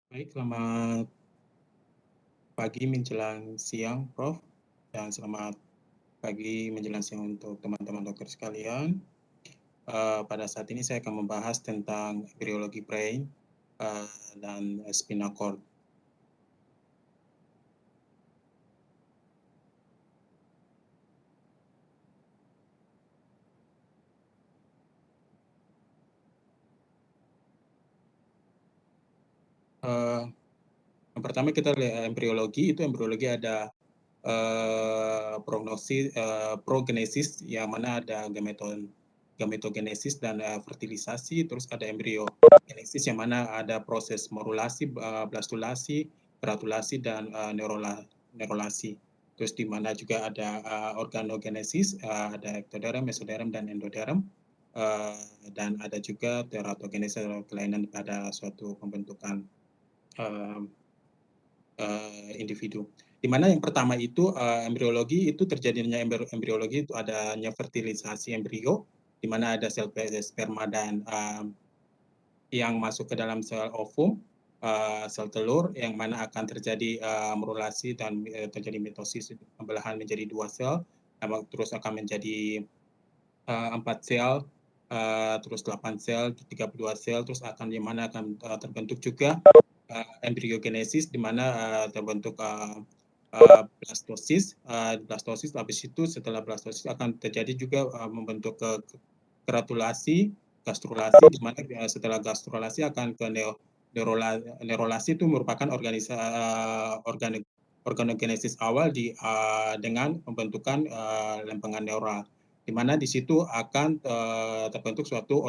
Baik, selamat pagi menjelang siang, Prof. Dan selamat pagi menjelang siang untuk teman-teman dokter sekalian. Pada saat ini saya akan membahas tentang embryologi brain dan spinal cord. Uh, yang pertama kita lihat embryologi, itu embryologi ada prognosis, progenesis, yang mana ada gametogenesis dan fertilisasi, terus ada embryogenesis yang mana ada proses morulasi, blastulasi, gratulasi, dan neurulasi. Terus di mana juga ada organogenesis, ada ektoderm, mesoderm, dan endoderm. Dan ada juga teratogenesis atau kelainan pada suatu pembentukan individu. Di mana yang pertama itu embriologi itu terjadinya embriologi itu adanya fertilisasi embrio, di mana ada sel sperma dan yang masuk ke dalam sel ovum, sel telur, yang mana akan terjadi morulasi dan terjadi mitosis, pembelahan menjadi 2 sel, terus akan menjadi 4 sel, terus 8 sel, 32 sel, terus akan di mana akan terbentuk juga embryogenesis, di mana terbentuk blastosis. Blastosis habis itu setelah blastosis akan terjadi juga membentuk gratulasi, gastrulasi, di mana setelah gastrulasi akan ke neurulasi. Itu merupakan organogenesis awal dengan pembentukan lempengan neural, di mana di situ akan terbentuk suatu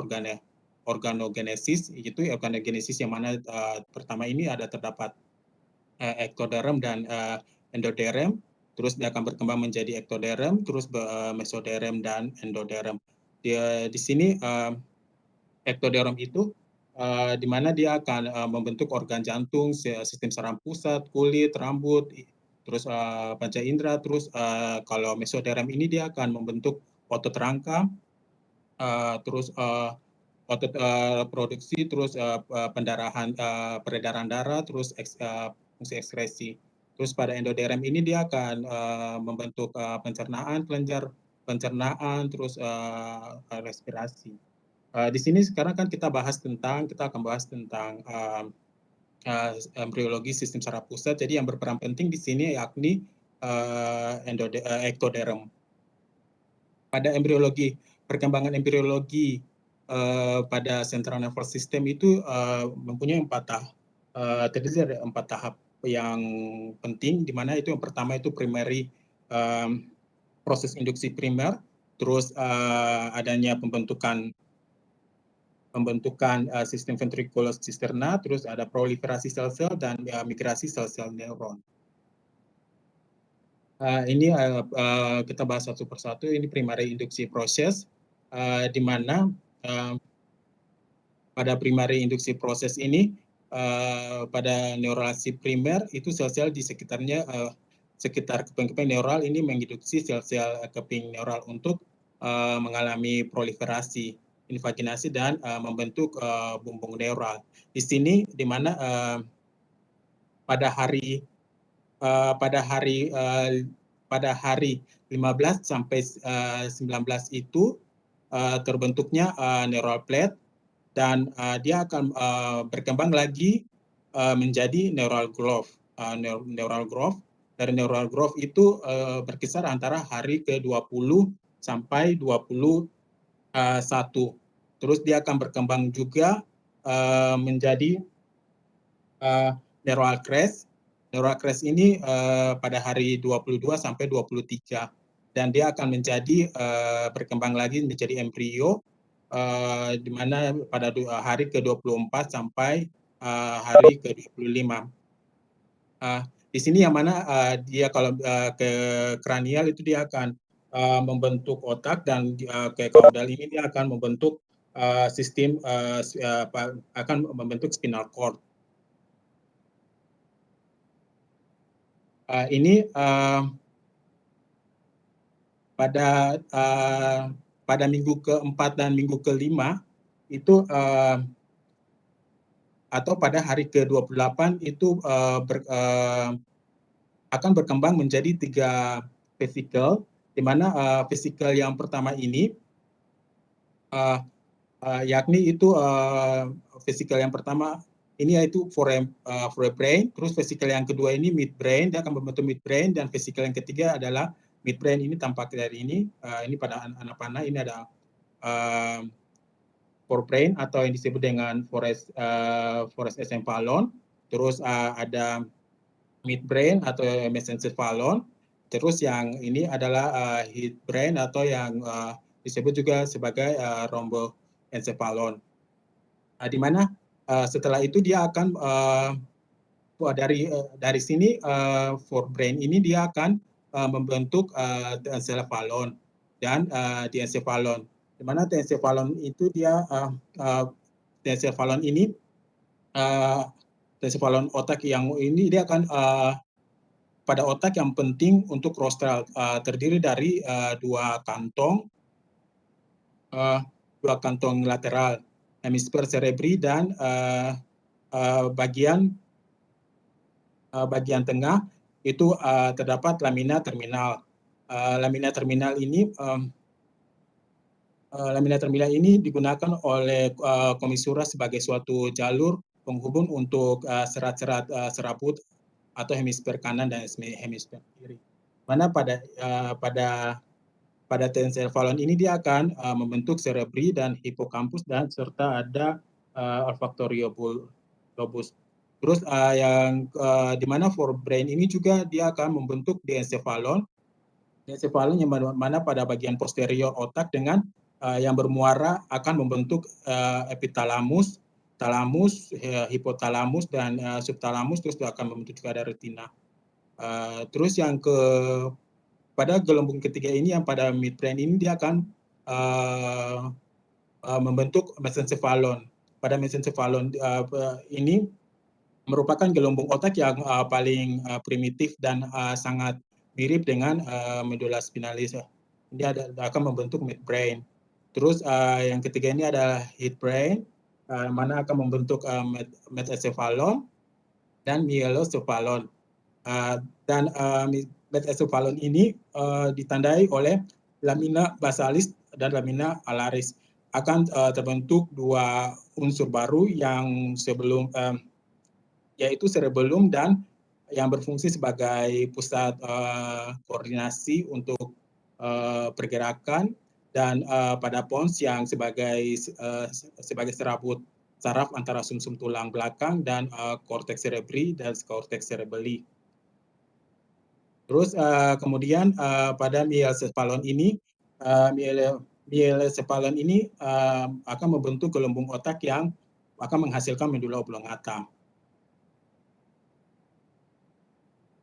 organogenesis. Itu organogenesis yang mana pertama ini terdapat ektoderm dan endoderm, terus dia akan berkembang menjadi ektoderm, terus mesoderm dan endoderm. Di sini ektoderm itu di mana dia akan membentuk organ jantung, sistem saraf pusat, kulit, rambut, terus panca indera. Terus kalau mesoderm ini dia akan membentuk otot rangka, terus otot produksi, terus pendarahan, peredaran darah, terus fungsi ekskresi. Terus pada endoderm ini dia akan membentuk pencernaan, kelenjar pencernaan, terus respirasi. Di sini sekarang kan kita akan bahas tentang embriologi sistem saraf pusat. Jadi yang berperan penting di sini yakni ektoderm. Pada embriologi, perkembangan embriologi pada central nervous system itu mempunyai terdiri dari 4 tahap yang penting, di mana itu yang pertama itu primary, proses induksi primer, terus adanya pembentukan sistem ventricular cisterna, terus ada proliferasi sel-sel dan migrasi sel-sel neuron. Ini kita bahas satu persatu. Ini primary induksi proses, di mana pada primary induksi proses ini pada neurulasi primer itu sel-sel di sekitarnya, sekitar keping-keping neural ini menginduksi sel-sel keping neural untuk mengalami proliferasi, invaginasi, dan membentuk bumbung neural. Di sini di mana pada hari 15 sampai 19 itu terbentuknya neural plate, dan dia akan berkembang lagi menjadi neural growth. Dari neural growth itu berkisar antara hari ke-20 sampai 21. Terus dia akan berkembang juga menjadi neural crest. Neural crest ini pada hari 22 sampai 23, dan dia akan menjadi berkembang lagi menjadi embrio di mana pada hari ke-24 sampai hari ke-25. Di sini yang mana dia kalau ke kranial itu dia akan membentuk otak, dan ke kaudal ini dia akan membentuk sistem akan membentuk spinal cord. Ini pada minggu ke-4 dan minggu ke-5 itu atau pada hari ke-28 itu akan berkembang menjadi 3 vesikel, di mana vesikel yang pertama ini yakni itu vesikel yang pertama ini yaitu forebrain, terus vesikel yang kedua ini midbrain, dia akan membentuk midbrain, dan vesikel yang ketiga adalah midbrain. Ini tampak dari ini pada anak panah ini ada forebrain atau yang disebut dengan foramen encephalon, terus ada midbrain atau mesencephalon, terus yang ini adalah hindbrain atau yang disebut juga sebagai rhomboencephalon. Di mana setelah itu dia akan dari sini forebrain ini dia akan membentuk diencephalon dan diencephalon. Di mana diencephalon itu dia diencephalon ini diencephalon otak yang ini dia akan pada otak yang penting untuk rostral, terdiri dari dua kantong lateral, hemisfer cerebri, dan bagian tengah itu terdapat lamina terminal. Lamina terminal ini digunakan oleh komisura sebagai suatu jalur penghubung untuk serat-serat serabut atau hemisfer kanan dan hemisfer kiri. Mana pada diencephalon ini dia akan membentuk cerebri dan hipokampus, dan serta ada olfactory lobus. Terus yang di mana forebrain ini juga dia akan membentuk diencephalon yang mana pada bagian posterior otak dengan yang bermuara akan membentuk epitalamus, talamus, hipotalamus, dan subtalamus, terus akan membentuk juga ada retina. Terus yang pada gelembung ketiga ini yang pada midbrain ini dia akan membentuk mesencephalon. Pada mesencephalon ini merupakan gelembung otak yang paling primitif dan sangat mirip dengan medula spinalis. Ini akan membentuk midbrain. Terus yang ketiga ini adalah hindbrain, mana akan membentuk mesencephalon dan mielocephalon. Dan mesencephalon ini ditandai oleh lamina basalis dan lamina alaris. Akan terbentuk dua unsur baru yang sebelum yaitu cerebellum dan yang berfungsi sebagai pusat koordinasi untuk pergerakan, dan pada pons yang sebagai serabut saraf antara sumsum tulang belakang dan korteks cerebri dan korteks cerebelli. Terus kemudian pada mielocephalon ini akan membentuk gelembung otak yang akan menghasilkan medula oblongata.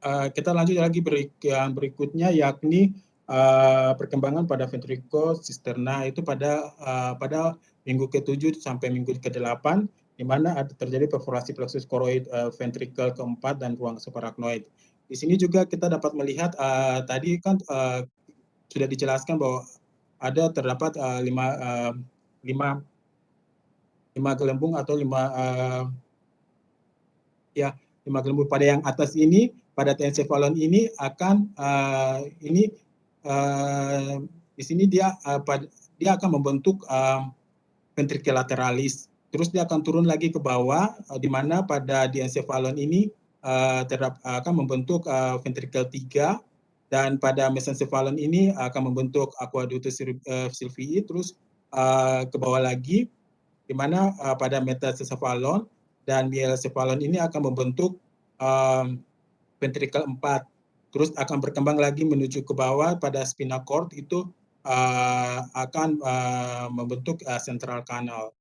Kita lanjut lagi yang berikutnya, yakni perkembangan pada ventricle cisterna itu pada minggu ke-7 sampai minggu ke-8, di mana terjadi perforasi plexus choroid ventricle keempat dan ruang subarachnoid. Di sini juga kita dapat melihat tadi kan sudah dijelaskan bahwa terdapat 5 gelembung atau 5 gelembung. Pada yang atas ini, pada diencephalon ini akan di sini dia akan membentuk ventricle lateralis. Terus dia akan turun lagi ke bawah, di mana pada diencephalon ini akan membentuk ventricle 3, dan pada mesencephalon ini akan membentuk aqueductus sylvii. Terus ke bawah lagi, di mana pada metacephalon dan mielocephalon ini akan membentuk ventricle 4. Terus akan berkembang lagi menuju ke bawah pada spinal cord, itu akan membentuk central canal.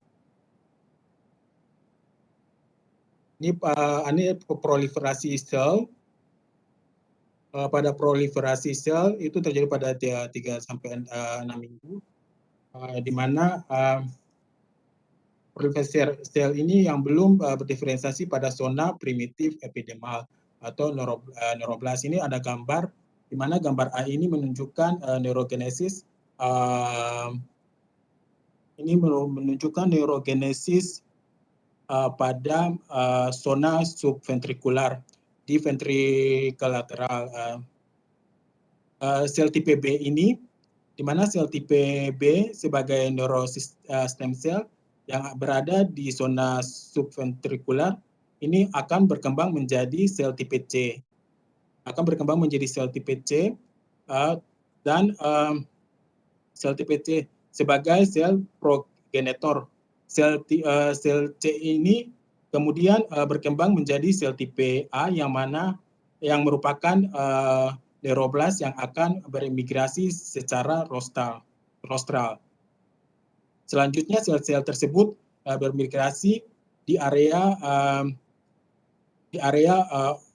Ini proliferasi sel. Pada proliferasi sel itu terjadi pada 3 sampai 6 minggu, di mana proliferasi sel ini yang belum berdiferensiasi pada zona primitif epidermal atau neuroblast. Ini ada gambar, di mana gambar A ini menunjukkan neurogenesis. Ini menunjukkan neurogenesis pada zona subventrikular di ventrikel lateral. Sel tipe B ini, di mana sel tipe B sebagai neurostem cell yang berada di zona subventrikular ini akan berkembang menjadi sel tipe C. Akan berkembang menjadi sel tipe C dan sel tipe C sebagai sel progenitor. Sel C ini kemudian berkembang menjadi sel tipe A yang merupakan neuroblast yang akan berimigrasi secara rostral. Selanjutnya sel-sel tersebut bermigrasi di area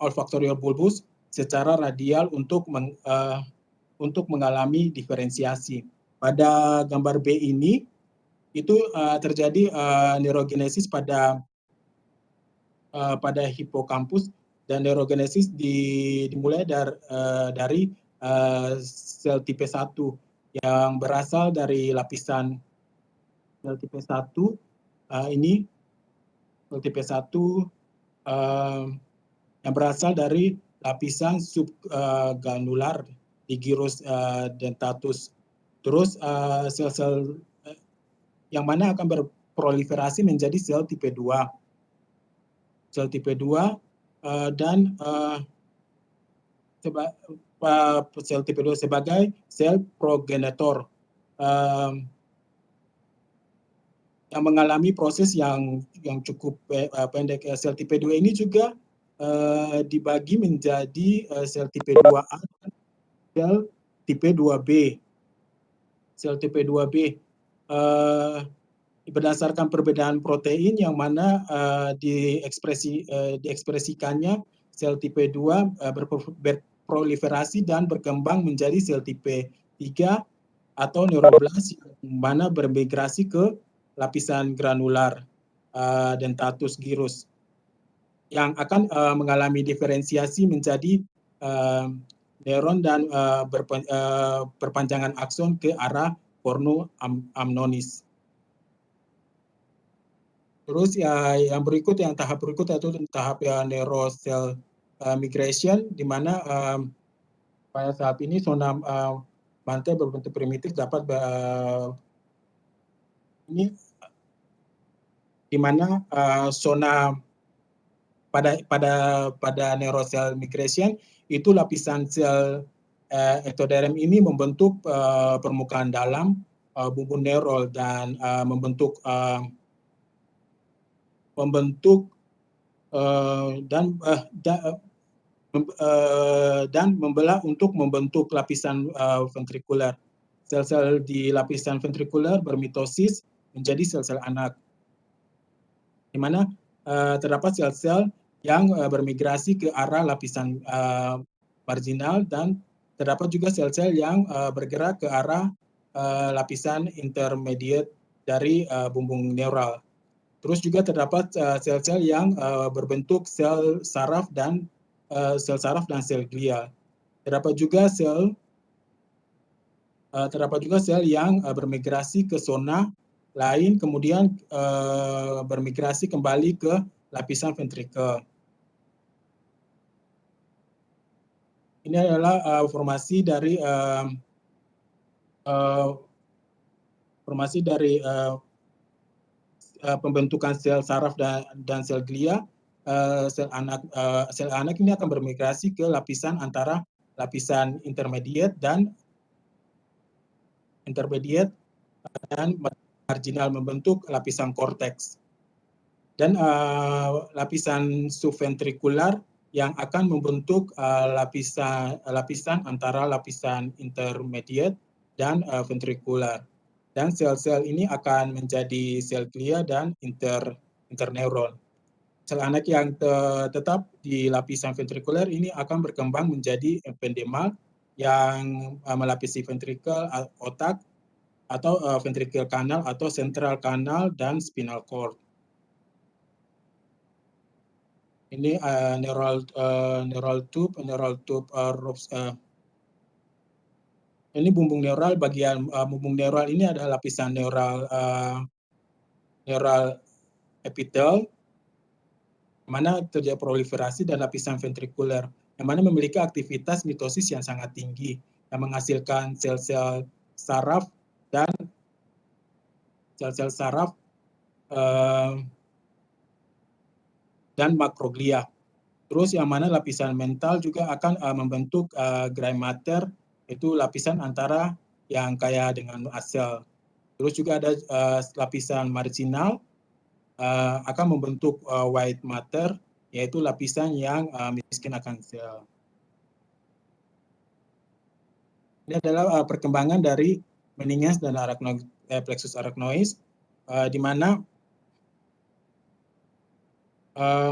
olfactorial bulbus secara radial untuk mengalami diferensiasi. Pada gambar B ini itu terjadi neurogenesis pada hipokampus, dan neurogenesis dimulai dari sel tipe 1 yang berasal dari lapisan sel tipe 1 ini, sel tipe 1 yang berasal dari lapisan subgranular di gyrus dentatus. Terus sel-sel yang mana akan berproliferasi menjadi sel tipe 2. Sel tipe 2 dan sel tipe 2 sebagai sel progenitor yang mengalami proses yang cukup pendek. Sel tipe 2 ini juga dibagi menjadi sel tipe 2A dan sel tipe 2B. Sel tipe 2B berdasarkan perbedaan protein yang mana diekspresikannya, sel tipe 2 berproliferasi dan berkembang menjadi sel tipe 3 atau neuroblast yang mana bermigrasi ke lapisan granular dentatus gyrus yang akan mengalami diferensiasi menjadi neuron dan perpanjangan akson ke arah cornu amnonis. Terus yang tahap berikut yaitu tahap neurocell migration, di mana pada saat ini zona mantel berbentuk primitif dapat ini, di mana zona pada neurocell migration itu lapisan sel ectoderm ini membentuk permukaan dalam bumbung neural dan dan membelah untuk membentuk lapisan ventrikuler. Sel-sel di lapisan ventrikuler bermitosis menjadi sel-sel anak, di mana terdapat sel-sel yang bermigrasi ke arah lapisan marginal, dan terdapat juga sel-sel yang bergerak ke arah lapisan intermediate dari bumbung neural. Terus juga terdapat sel-sel yang berbentuk sel saraf dan sel glial. Terdapat juga sel yang bermigrasi ke zona lain, kemudian bermigrasi kembali ke lapisan ventrikel. Ini adalah formasi dari pembentukan sel saraf dan sel glia. Sel anak ini akan bermigrasi ke lapisan antara lapisan intermediate dan marginal membentuk lapisan korteks. Dan lapisan subventrikular yang akan membentuk lapisan antara lapisan intermediate dan ventrikular. Dan sel-sel ini akan menjadi sel glia dan interneuron. Sel anak yang tetap di lapisan ventrikuler ini akan berkembang menjadi ependemal yang melapisi ventrikel, otak, atau ventricle canal atau central canal dan spinal cord. Ini neural tube ini bumbung neural. Bagian bumbung neural ini adalah lapisan neural epitel, mana terjadi proliferasi dan lapisan ventrikuler, yang mana memiliki aktivitas mitosis yang sangat tinggi, yang menghasilkan sel-sel saraf dan sel-sel saraf dan makroglia. Terus yang mana lapisan mental juga akan membentuk gray matter, itu lapisan antara yang kaya dengan sel. Terus juga ada lapisan marginal akan membentuk white matter, yaitu lapisan yang miskin akan sel. Ini adalah perkembangan dari meninges dan plexus arachnoid, di mana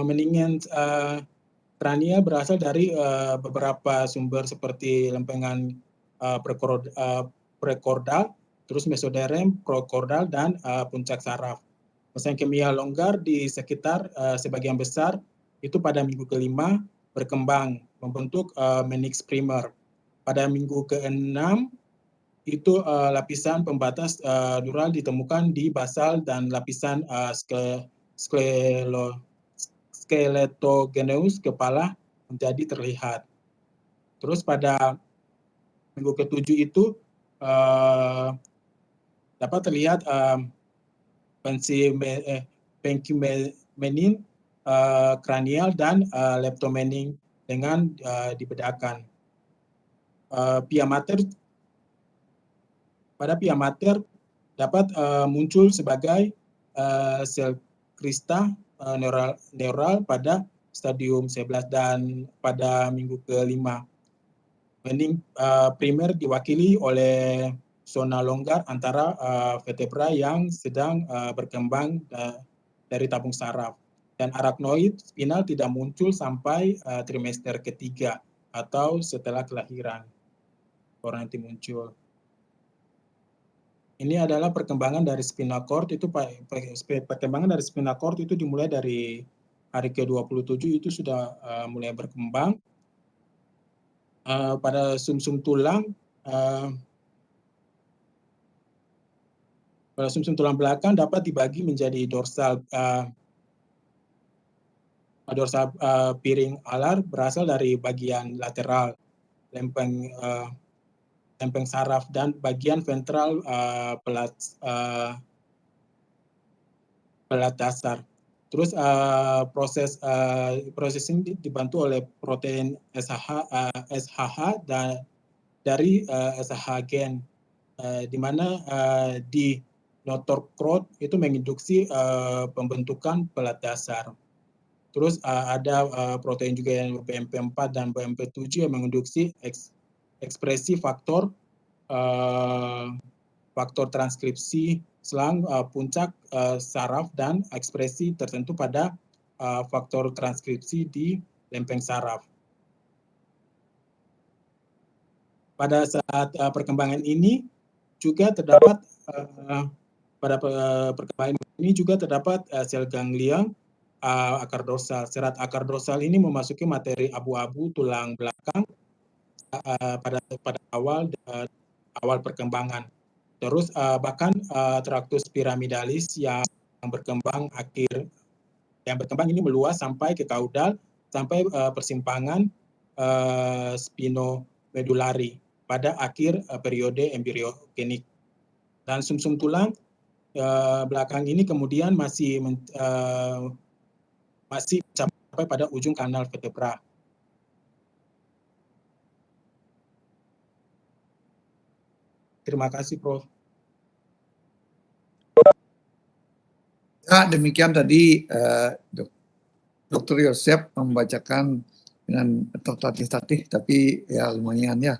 meninges kranial berasal dari beberapa sumber seperti lempengan prekordal, terus mesoderm, prokordal, dan puncak saraf. Mesin kimia longgar di sekitar sebagian besar itu pada minggu ke-5 berkembang membentuk meninx primer. Pada minggu ke-6 itu lapisan pembatas dural ditemukan di basal dan lapisan skeletogeneus kepala menjadi terlihat. Terus pada minggu ke-7 itu dapat terlihat penkimenin kranial dan leptomenin dengan dibedakan. Pada pia mater dapat muncul sebagai sel krista neural pada stadium 11 dan pada minggu ke-5. Mening primer diwakili oleh zona longgar antara vertebra yang sedang berkembang dari tabung saraf. Dan arachnoid spinal tidak muncul sampai trimester ketiga atau setelah kelahiran baru nanti muncul. Ini adalah perkembangan dari spinal cord. Itu perkembangan dari spinal cord itu dimulai dari hari ke-27 itu sudah mulai berkembang. Pada sumsum tulang, pada sumsum tulang belakang dapat dibagi menjadi dorsal piring alar berasal dari bagian lateral lempeng saraf dan bagian ventral pelat dasar. Terus proses ini dibantu oleh protein SHH dan dari SHH gen, di mana di notochord itu menginduksi pembentukan pelat dasar. Terus ada protein juga yang BMP4 dan BMP7 yang menginduksi ekspresi faktor transkripsi selang puncak saraf dan ekspresi tertentu pada faktor transkripsi di lempeng saraf. Pada saat perkembangan ini juga terdapat sel ganglia akar dorsal. Serat akar dorsal ini memasuki materi abu-abu tulang belakang pada awal perkembangan. Terus bahkan traktus piramidalis yang berkembang ini meluas sampai ke kaudal sampai persimpangan spinomedullari pada akhir periode embriogenik. Dan sumsum tulang belakang ini kemudian masih sampai pada ujung kanal vertebra. Terima kasih, Prof. Ya, demikian tadi Dr. Yosef membacakan dengan tertatih-tatih, tapi ya lumayan ya.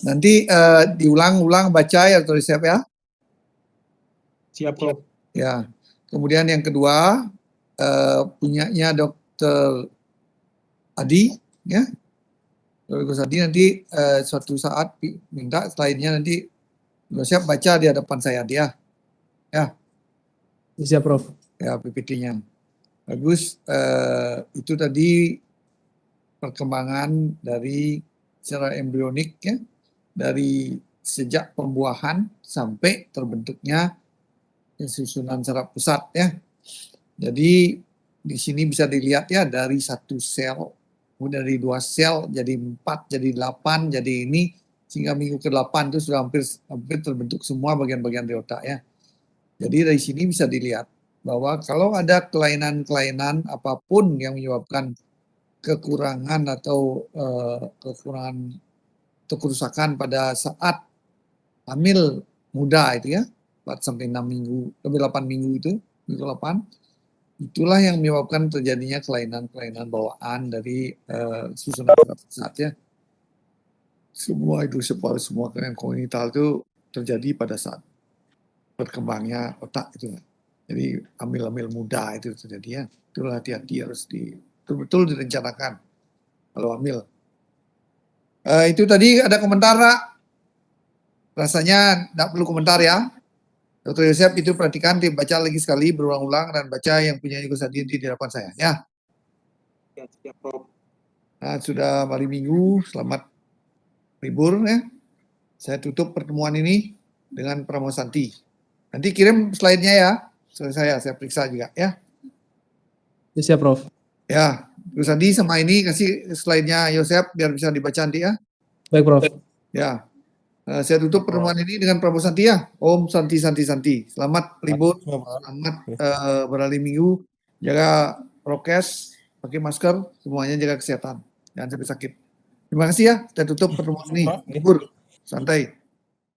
Nanti diulang-ulang baca ya Dr. Yosef ya. Siap, Prof. Ya. Kemudian yang kedua punyanya Dr. Adi ya. Dr. Adi nanti suatu saat minta slide-nya nanti Yosef baca di hadapan saya dia. Ya. Bisa, Prof. Ya, PPT-nya. Bagus, itu tadi perkembangan dari secara embrionik ya, dari sejak pembuahan sampai terbentuknya susunan saraf pusat ya. Jadi di sini bisa dilihat ya dari 1 sel, kemudian dari 2 sel jadi 4, jadi 8, jadi ini sehingga minggu ke-8 itu sudah hampir terbentuk semua bagian-bagian di otak ya. Jadi dari sini bisa dilihat bahwa kalau ada kelainan-kelainan apapun yang menyebabkan kekurangan atau kekurangan atau kerusakan pada saat hamil muda itu ya, 4 sampai 6 minggu, lebih 8 minggu itu, minggu 8, itulah yang menyebabkan terjadinya kelainan-kelainan bawaan dari susunan pusat ya. Semua itu semua kelainan kognital itu terjadi pada saat berkembangnya otak itu. Jadi hamil-hamil muda itu terjadi ya. Itulah hati-hati harus betul-betul direncanakan kalau hamil. Itu tadi ada komentar, Pak? Rasanya tidak perlu komentar ya. Dr. Yosep itu perhatikan, dibaca lagi sekali berulang-ulang dan baca yang punya Yugosadi di hadapan saya ya. Ya, siap, Prof. Nah, sudah hari Minggu, selamat libur ya. Saya tutup pertemuan ini dengan Pramono Santi. Nanti kirim slide-nya ya. Saya periksa juga ya. Ya, siap, Prof. Ya, Gus Andi sama ini kasih slide-nya Yosep biar bisa dibaca nanti ya. Baik, Prof. Ya. Saya tutup pertemuan ini dengan Prabowo Santi ya. Om Santi Santi Santi. Selamat libur, selamat beralih minggu. Jaga prokes, pakai masker, semuanya jaga kesehatan. Jangan sampai sakit. Terima kasih ya. Kita tutup pertemuan ini. Libur, santai.